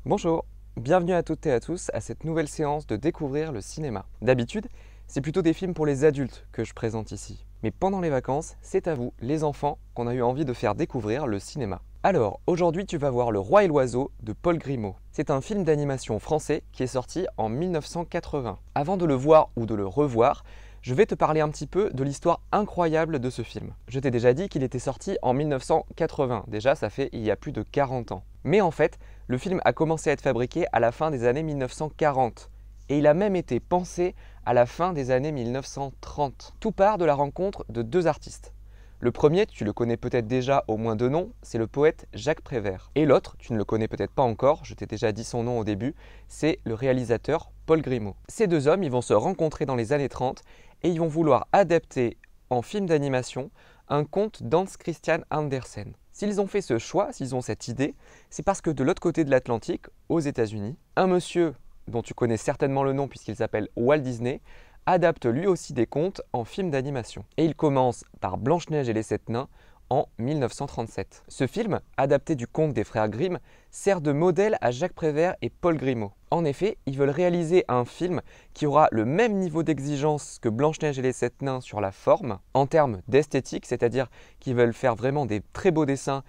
Bonjour, bienvenue à toutes et à tous à cette nouvelle séance de découvrir le cinéma. D'habitude, c'est plutôt des films pour les adultes que je présente ici. Mais pendant les vacances, c'est à vous, les enfants, qu'on a eu envie de faire découvrir le cinéma. Alors, aujourd'hui tu vas voir Le Roi et l'Oiseau de Paul Grimaud. C'est un film d'animation français qui est sorti en 1980. Avant de le voir ou de le revoir, je vais te parler un petit peu de l'histoire incroyable de ce film. Je t'ai déjà dit qu'il était sorti en 1980, déjà ça fait il y a plus de 40 ans. Mais en fait, le film a commencé à être fabriqué à la fin des années 1940 et il a même été pensé à la fin des années 1930. Tout part de la rencontre de deux artistes. Le premier, tu le connais peut-être déjà au moins de nom, c'est le poète Jacques Prévert. Et l'autre, tu ne le connais peut-être pas encore, je t'ai déjà dit son nom au début, c'est le réalisateur Paul Grimaud. Ces deux hommes, ils vont se rencontrer dans les années 30 et ils vont vouloir adapter en film d'animation un conte d'Hans Christian Andersen. S'ils ont fait ce choix, s'ils ont cette idée, c'est parce que de l'autre côté de l'Atlantique, aux États-Unis, un monsieur dont tu connais certainement le nom puisqu'il s'appelle Walt Disney, adapte lui aussi des contes en film d'animation. Et il commence par Blanche-Neige et les Sept Nains en 1937. Ce film, adapté du conte des frères Grimm, sert de modèle à Jacques Prévert et Paul Grimaud. En effet, ils veulent réaliser un film qui aura le même niveau d'exigence que Blanche-Neige et les Sept Nains sur la forme, en termes d'esthétique, c'est-à-dire qu'ils veulent faire vraiment des très beaux dessins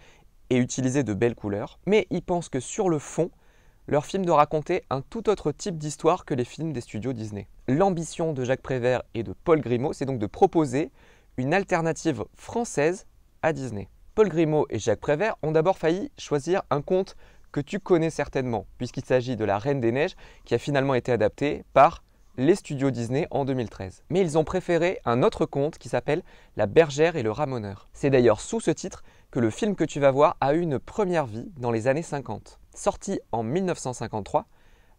et utiliser de belles couleurs. Mais ils pensent que sur le fond, leur film doit raconter un tout autre type d'histoire que les films des studios Disney. L'ambition de Jacques Prévert et de Paul Grimaud, c'est donc de proposer une alternative française à Disney. Paul Grimaud et Jacques Prévert ont d'abord failli choisir un conte que tu connais certainement, puisqu'il s'agit de La Reine des Neiges, qui a finalement été adapté par les studios Disney en 2013. Mais ils ont préféré un autre conte qui s'appelle La Bergère et le Ramoneur. C'est d'ailleurs sous ce titre que le film que tu vas voir a eu une première vie dans les années 50. Sorti en 1953,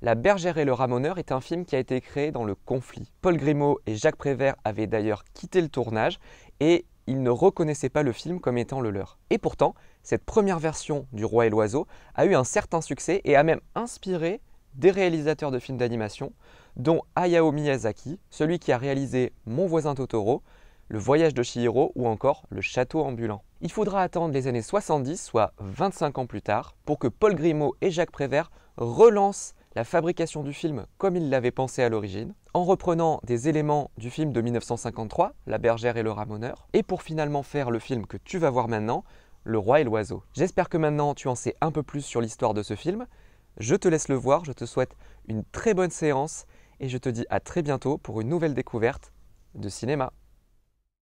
La Bergère et le Ramoneur est un film qui a été créé dans le conflit. Paul Grimaud et Jacques Prévert avaient d'ailleurs quitté le tournage et ils ne reconnaissaient pas le film comme étant le leur. Et pourtant, cette première version du Roi et l'Oiseau a eu un certain succès et a même inspiré des réalisateurs de films d'animation, dont Hayao Miyazaki, celui qui a réalisé Mon voisin Totoro, Le voyage de Chihiro ou encore Le château ambulant. Il faudra attendre les années 70, soit 25 ans plus tard, pour que Paul Grimaud et Jacques Prévert relancent la fabrication du film comme ils l'avaient pensé à l'origine, en reprenant des éléments du film de 1953, La Bergère et le Ramoneur, et pour finalement faire le film que tu vas voir maintenant, Le Roi et l'Oiseau. J'espère que maintenant tu en sais un peu plus sur l'histoire de ce film. Je te laisse le voir, je te souhaite une très bonne séance et je te dis à très bientôt pour une nouvelle découverte de cinéma.